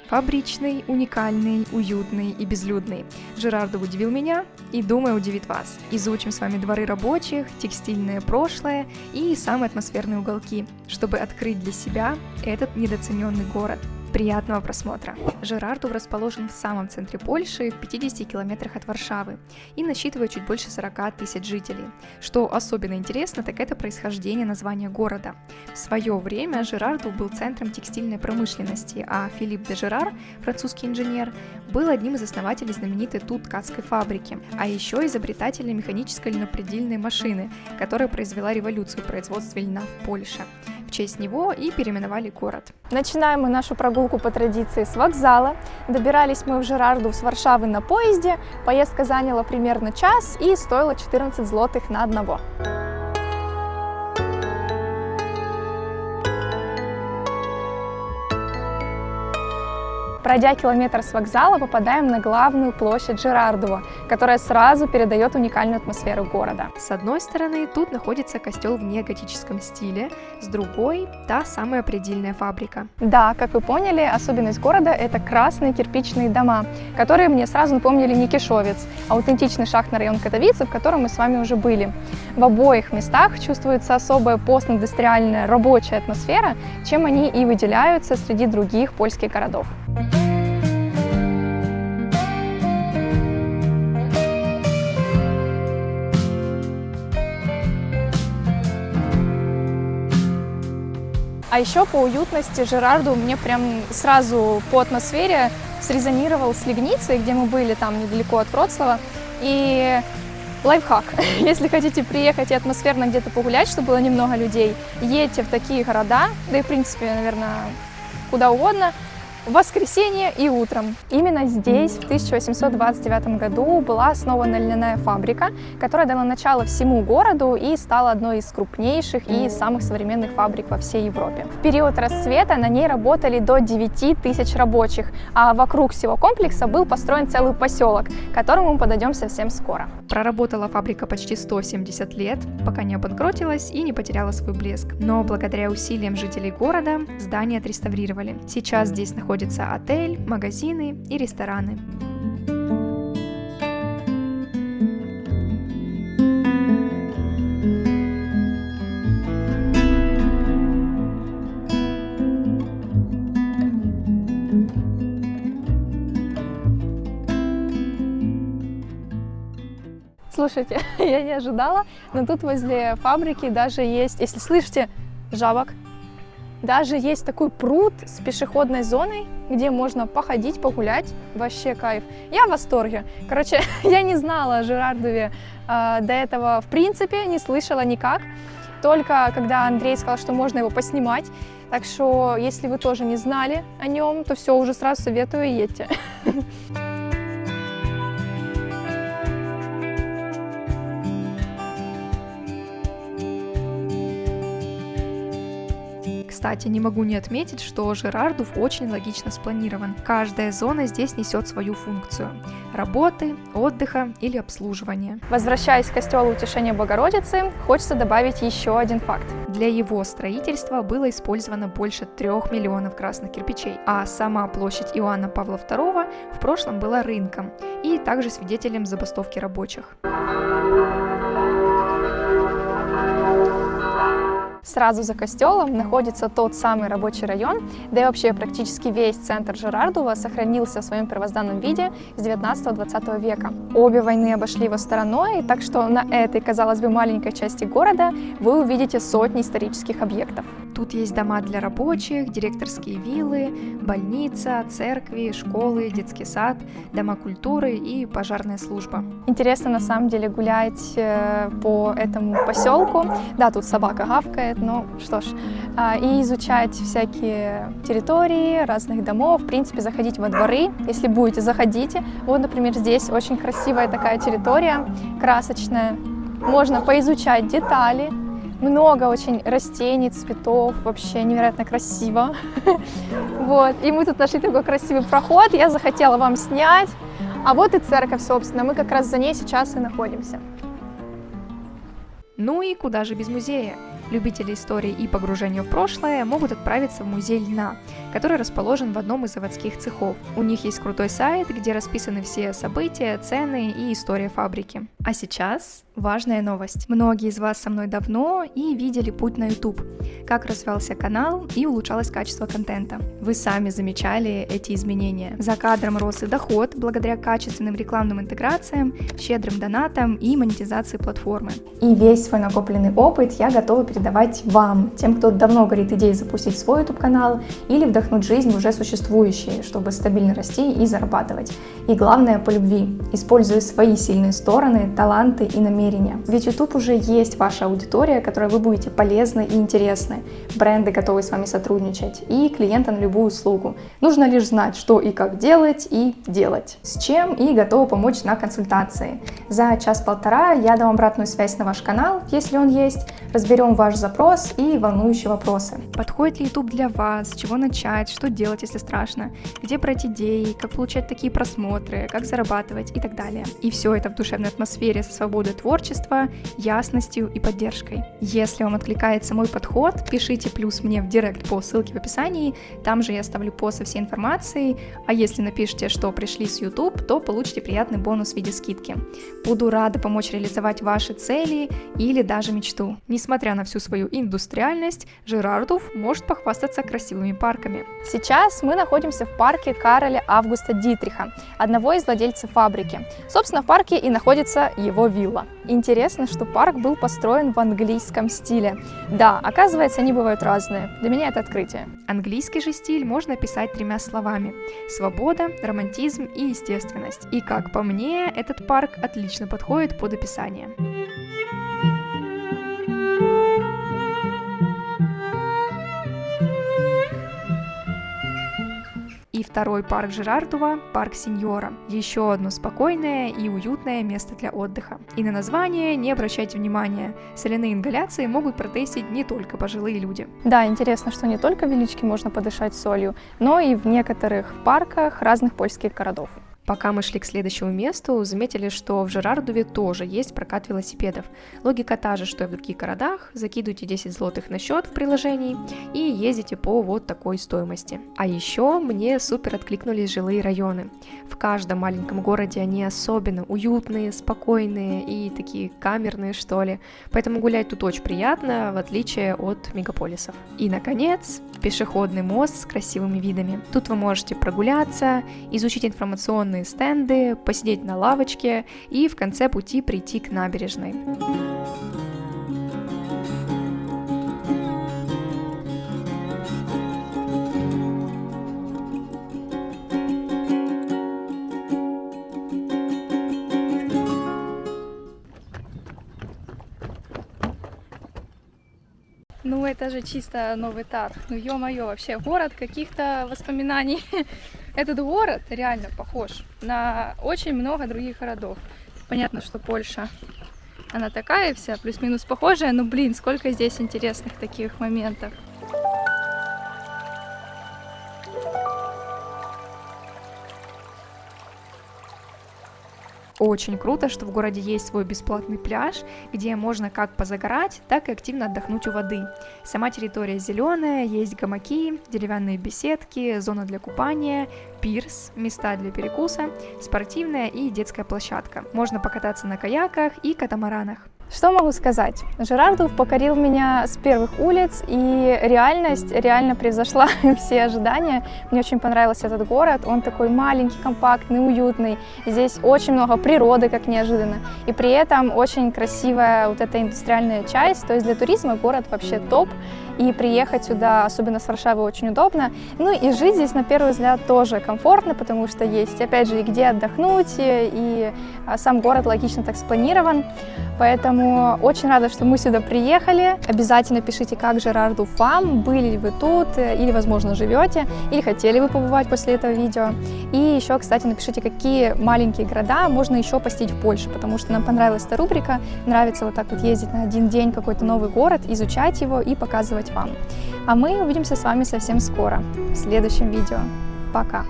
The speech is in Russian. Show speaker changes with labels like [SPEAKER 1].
[SPEAKER 1] Фабричный, уникальный, уютный и безлюдный. Жерардо удивил меня и, думаю, удивит вас. Изучим с вами дворы рабочих, текстильное прошлое и самые атмосферные уголки, чтобы открыть для себя этот недооцененный город. Приятного просмотра! Жерардов расположен в самом центре Польши, в 50 километрах от Варшавы, и насчитывает чуть больше 40 тысяч жителей. Что особенно интересно, так это происхождение названия города. В свое время Жерардов был центром текстильной промышленности, а Филипп де Жерар, французский инженер, был одним из основателей знаменитой тут ткацкой фабрики, а еще изобретателем механической льнопредельной машины, которая произвела революцию в производстве льна в Польше. В честь него и переименовали город.
[SPEAKER 2] Начинаем мы нашу прогулку по традиции с вокзала. Добирались мы в Жерардов с Варшавы на поезде. Поездка заняла примерно час и стоила 14 злотых на одного. Пройдя километр с вокзала, попадаем на главную площадь Жерардова, которая сразу передает уникальную атмосферу города.
[SPEAKER 1] С одной стороны, тут находится костел в неоготическом стиле, с другой – та самая предельная фабрика.
[SPEAKER 2] Да, как вы поняли, особенность города – это красные кирпичные дома, которые мне сразу напомнили Никишовец, аутентичный шахтный район Катовицы, в котором мы с вами уже были. В обоих местах чувствуется особая постиндустриальная рабочая атмосфера, чем они и выделяются среди других польских городов. А еще по уютности Жерардов мне прям сразу по атмосфере срезонировал с Лигницей, где мы были там недалеко от Вроцлава. И лайфхак, если хотите приехать и атмосферно где-то погулять, чтобы было немного людей, едьте в такие города, да и в принципе, наверное, куда угодно, в воскресенье и утром. Именно здесь в 1829 году была основана льняная фабрика, которая дала начало всему городу и стала одной из крупнейших и самых современных фабрик во всей Европе. В период расцвета на ней работали до 9 тысяч рабочих, а вокруг всего комплекса был построен целый поселок, к которому мы подойдем совсем скоро.
[SPEAKER 1] Проработала фабрика почти 170 лет, пока не обанкротилась и не потеряла свой блеск. Но благодаря усилиям жителей города здание отреставрировали. Сейчас здесь находится отель, магазины и рестораны.
[SPEAKER 2] Слушайте, я не ожидала, но тут возле фабрики даже есть, если слышите, жабок, даже есть такой пруд с пешеходной зоной, где можно походить, погулять. Вообще кайф. Я в восторге. Короче, я не знала о Жерардове до этого, в принципе, не слышала никак. Только когда Андрей сказал, что можно его поснимать. Так что, если вы тоже не знали о нем, то все, уже сразу советую, едьте.
[SPEAKER 1] Кстати, не могу не отметить, что Жерардов очень логично спланирован. Каждая зона здесь несет свою функцию – работы, отдыха или обслуживания.
[SPEAKER 2] Возвращаясь к костелу Утешения Богородицы, хочется добавить еще один факт.
[SPEAKER 1] Для его строительства было использовано больше 3 миллионов красных кирпичей, а сама площадь Иоанна Павла II в прошлом была рынком и также свидетелем забастовки рабочих.
[SPEAKER 2] Сразу за костелом находится тот самый рабочий район, да и вообще практически весь центр Жерардова сохранился в своем первозданном виде с 19-20 века. Обе войны обошли его стороной, так что на этой, казалось бы, маленькой части города вы увидите сотни исторических объектов.
[SPEAKER 1] Тут есть дома для рабочих, директорские виллы, больница, церкви, школы, детский сад, дома культуры и пожарная служба.
[SPEAKER 2] Интересно на самом деле гулять по этому поселку. Да, тут собака гавкает, ну что ж. И изучать всякие территории разных домов, в принципе, заходить во дворы, если будете, заходите. Вот, например, здесь очень красивая такая территория, красочная. Можно поизучать детали. Много очень растений, цветов, вообще невероятно красиво. Вот. И мы тут нашли такой красивый проход, я захотела вам снять. А вот и церковь, собственно, мы как раз за ней сейчас и находимся.
[SPEAKER 1] Ну и куда же без музея? Любители истории и погружения в прошлое могут отправиться в музей льна, который расположен в одном из заводских цехов. У них есть крутой сайт, где расписаны все события, цены и история фабрики. А сейчас важная новость. Многие из вас со мной давно и видели путь на YouTube, как развивался канал и улучшалось качество контента. Вы сами замечали эти изменения. За кадром рос и доход благодаря качественным рекламным интеграциям, щедрым донатам и монетизации платформы. И весь свой накопленный опыт я готова передавать вам, тем, кто давно горит идеей запустить свой YouTube-канал или вдохнуть жизнь в уже существующие, чтобы стабильно расти и зарабатывать. И главное, по любви, используя свои сильные стороны, таланты и намерения. Ведь YouTube уже есть ваша аудитория, которой вы будете полезны и интересны. Бренды готовы с вами сотрудничать и клиенты на любую услугу. Нужно лишь знать, что и как делать и делать. С чем и готова помочь на консультации. За час-полтора я дам обратную связь на ваш канал, если он есть, разберем ваш запрос и волнующие вопросы. Подходит ли YouTube для вас, с чего начать, что делать, если страшно, где брать идеи, как получать такие просмотры, как зарабатывать и так далее. И все это в душевной атмосфере со свободой творчества, ясностью и поддержкой. Если вам откликается мой подход, пишите плюс мне в директ по ссылке в описании, там же я оставлю пост со всей информацией, а если напишите, что пришли с YouTube, то получите приятный бонус в виде скидки. Буду рада помочь реализовать ваши цели или даже мечту. Несмотря на всю свою индустриальность, Жерардов может похвастаться красивыми парками.
[SPEAKER 2] Сейчас мы находимся в парке Кароля Августа Дитриха, одного из владельцев фабрики. Собственно, в парке и находится его вилла. Интересно, что парк был построен в английском стиле. Да, оказывается, они бывают разные. Для меня это открытие.
[SPEAKER 1] Английский же стиль можно описать 3 словами: свобода, романтизм и естественность. И как по мне, этот парк отлично подходит под описание. И второй парк Жерардова – парк Сеньора. Еще одно спокойное и уютное место для отдыха. И на название не обращайте внимания. Соляные ингаляции могут протестить не только пожилые люди.
[SPEAKER 2] Да, интересно, что не только в Величке можно подышать солью, но и в некоторых парках разных польских городов.
[SPEAKER 1] Пока мы шли к следующему месту, заметили, что в Жерардове тоже есть прокат велосипедов. Логика та же, что и в других городах. Закидывайте 10 злотых на счет в приложении и ездите по вот такой стоимости. А еще мне супер откликнулись жилые районы. В каждом маленьком городе они особенно уютные, спокойные и такие камерные, что ли. Поэтому гулять тут очень приятно, в отличие от мегаполисов. И, наконец, пешеходный мост с красивыми видами. Тут вы можете прогуляться, изучить информационные стенды, посидеть на лавочке и в конце пути прийти к набережной.
[SPEAKER 3] Ну, это же чисто Новый Тарг. Ну, ё-моё, вообще город каких-то воспоминаний. Этот город реально похож на очень много других городов. Понятно, что Польша, она такая вся, плюс-минус похожая, но, блин, сколько здесь интересных таких моментов.
[SPEAKER 1] Очень круто, что в городе есть свой бесплатный пляж, где можно как позагорать, так и активно отдохнуть у воды. Сама территория зеленая, есть гамаки, деревянные беседки, зона для купания, пирс, места для перекуса, спортивная и детская площадка. Можно покататься на каяках и катамаранах.
[SPEAKER 2] Что могу сказать? Жерардов покорил меня с первых улиц, и реальность реально превзошла все ожидания. Мне очень понравился этот город, он такой маленький, компактный, уютный. Здесь очень много природы, как неожиданно, и при этом очень красивая вот эта индустриальная часть, то есть для туризма город вообще топ, и приехать сюда, особенно с Варшавы, очень удобно. Ну и жить здесь, на первый взгляд, тоже комфортно, потому что есть, опять же, и где отдохнуть, и сам город логично так спланирован. Поэтому очень рада, что мы сюда приехали. Обязательно пишите, как Жерардов вам, были ли вы тут, или, возможно, живете, или хотели бы побывать после этого видео. И еще, кстати, напишите, какие маленькие города можно еще посетить в Польше, потому что нам понравилась эта рубрика. Нравится вот так вот ездить на один день в какой-то новый город, изучать его и показывать вам. А мы увидимся с вами совсем скоро, в следующем видео. Пока!